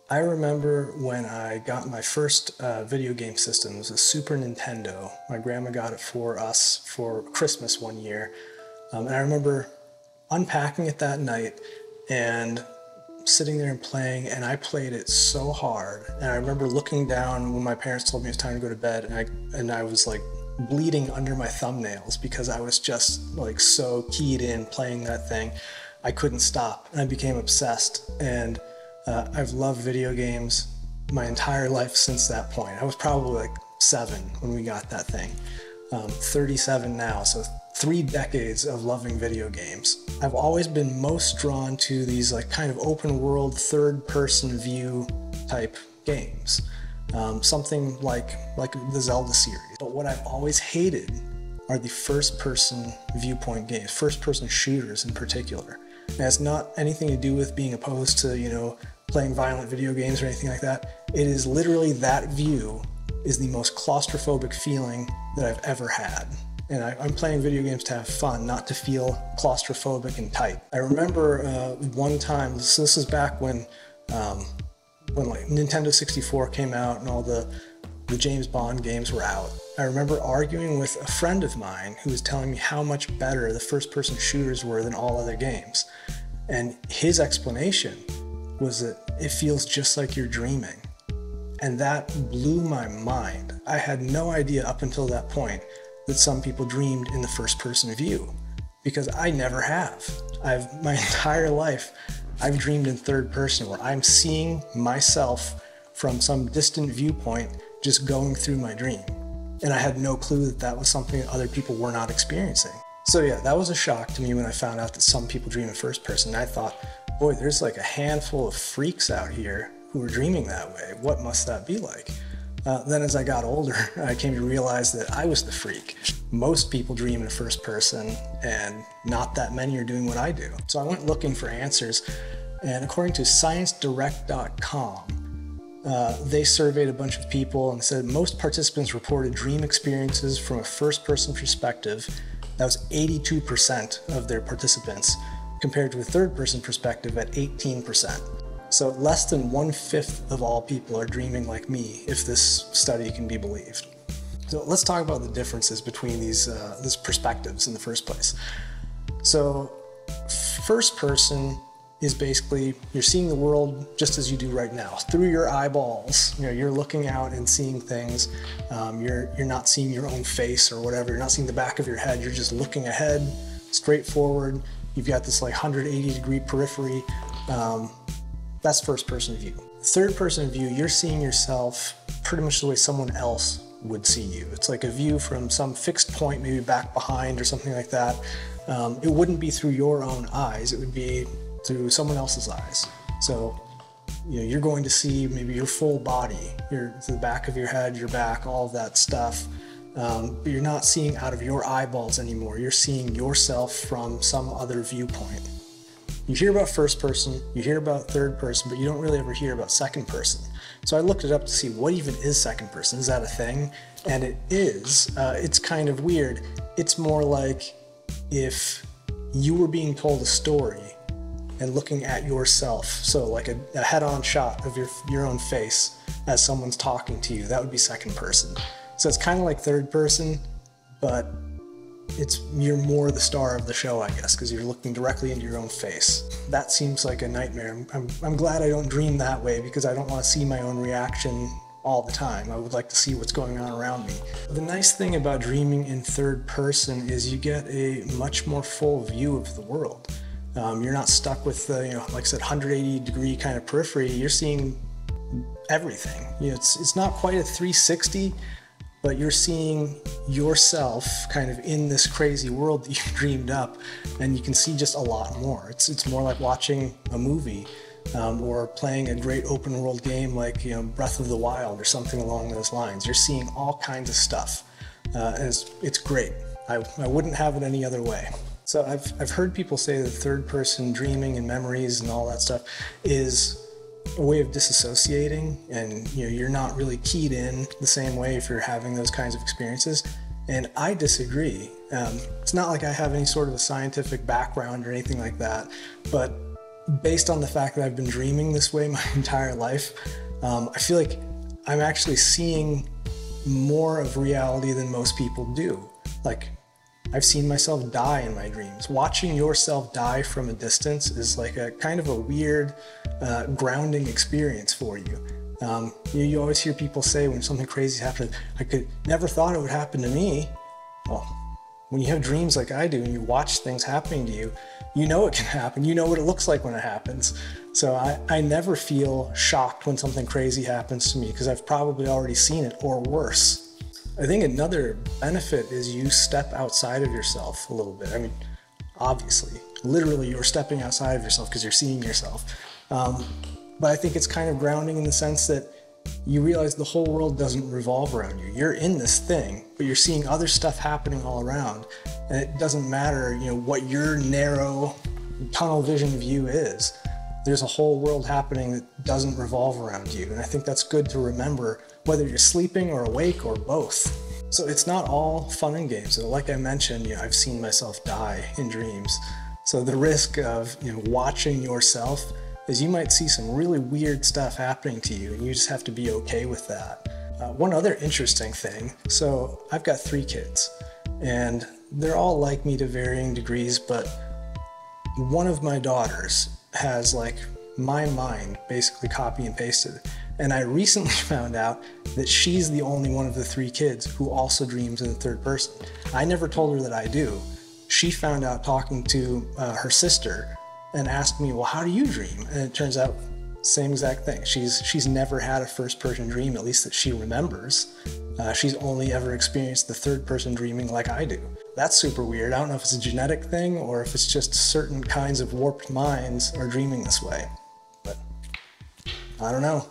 I remember when I got my first video game system. It was a Super Nintendo. My grandma got it for us for Christmas one year. And I remember unpacking it that night and sitting there and playing, and I played it so hard. And I remember looking down when my parents told me it was time to go to bed, and I was like bleeding under my thumbnails because I was just like so keyed in playing that thing. I couldn't stop, and I became obsessed. And I've loved video games my entire life since that point. I was probably like 7 when we got that thing. 37 now, so 3 decades of loving video games. I've always been most drawn to these like kind of open world, third person view type games. Something like the Zelda series. But what I've always hated are the first person viewpoint games, first person shooters in particular. And it's not anything to do with being opposed to, playing violent video games or anything like that. It is literally that view is the most claustrophobic feeling that I've ever had. And I'm playing video games to have fun, not to feel claustrophobic and tight. I remember one time, so this is back when like Nintendo 64 came out and all the James Bond games were out. I remember arguing with a friend of mine who was telling me how much better the first-person shooters were than all other games. And his explanation was that it feels just like you're dreaming. And that blew my mind. I had no idea up until that point that some people dreamed in the first-person view, because I never have. My entire life, I've dreamed in third person, where I'm seeing myself from some distant viewpoint just going through my dream. And I had no clue that that was something that other people were not experiencing. So yeah, that was a shock to me when I found out that some people dream in first person. I thought, boy, there's like a handful of freaks out here who are dreaming that way. What must that be like? Then as I got older, I came to realize that I was the freak. Most people dream in first person, and not that many are doing what I do. So I went looking for answers, and according to ScienceDirect.com, they surveyed a bunch of people and said most participants reported dream experiences from a first-person perspective. That was 82% of their participants, compared to a third-person perspective at 18%. So less than 1/5 of all people are dreaming like me, if this study can be believed. So let's talk about the differences between these perspectives in the first place. So first person is basically, you're seeing the world just as you do right now, through your eyeballs. You're looking out and seeing things. You're not seeing your own face or whatever. You're not seeing the back of your head. You're just looking ahead, straight forward. You've got this like 180-degree periphery. That's first person view. Third person view, you're seeing yourself pretty much the way someone else would see you. It's like a view from some fixed point, maybe back behind or something like that. It wouldn't be through your own eyes. It would be through someone else's eyes. So you're going to see maybe your full body, the back of your head, your back, all of that stuff. But you're not seeing out of your eyeballs anymore. You're seeing yourself from some other viewpoint. You hear about first person, you hear about third person, but you don't really ever hear about second person. So I looked it up to see what even is second person. Is that a thing? And it is. It's kind of weird. It's more like if you were being told a story and looking at yourself. So like a head-on shot of your own face as someone's talking to you. That would be second person. So it's kind of like third person, but you're more the star of the show, I guess, because you're looking directly into your own face. That seems like a nightmare. I'm glad I don't dream that way, because I don't want to see my own reaction all the time. I would like to see what's going on around me. The nice thing about dreaming in third person is you get a much more full view of the world. You're not stuck with the, like I said, 180-degree kind of periphery. You're seeing everything. It's not quite a 360, but you're seeing yourself kind of in this crazy world that you dreamed up, and you can see just a lot more. It's more like watching a movie or playing a great open world game like Breath of the Wild or something along those lines. You're seeing all kinds of stuff, and it's great. I wouldn't have it any other way. So I've heard people say that third person dreaming and memories and all that stuff is a way of disassociating, and you're not really keyed in the same way if you're having those kinds of experiences. And I disagree. It's not like I have any sort of a scientific background or anything like that, but based on the fact that I've been dreaming this way my entire life, I feel like I'm actually seeing more of reality than most people do. Like, I've seen myself die in my dreams. Watching yourself die from a distance is like a kind of a weird grounding experience for you. You always hear people say when something crazy happens, I could never thought it would happen to me. Well, when you have dreams like I do and you watch things happening to you, you know it can happen. You know what it looks like when it happens. So I never feel shocked when something crazy happens to me because I've probably already seen it or worse. I think another benefit is you step outside of yourself a little bit. I mean, obviously, literally you're stepping outside of yourself because you're seeing yourself. But I think it's kind of grounding in the sense that you realize the whole world doesn't revolve around you. You're in this thing, but you're seeing other stuff happening all around. And it doesn't matter, what your narrow tunnel vision view is. There's a whole world happening that doesn't revolve around you. And I think that's good to remember, whether you're sleeping or awake or both. So it's not all fun and games. Like I mentioned, I've seen myself die in dreams. So the risk of, watching yourself is you might see some really weird stuff happening to you, and you just have to be okay with that. One other interesting thing, so I've got 3 kids, and they're all like me to varying degrees, but one of my daughters has like my mind basically copy and pasted. And I recently found out that she's the only one of the 3 kids who also dreams in the third person. I never told her that I do. She found out talking to her sister and asked me, well, how do you dream? And it turns out, same exact thing. She's never had a first person dream, at least that she remembers. She's only ever experienced the third person dreaming like I do. That's super weird. I don't know if it's a genetic thing or if it's just certain kinds of warped minds are dreaming this way, but I don't know.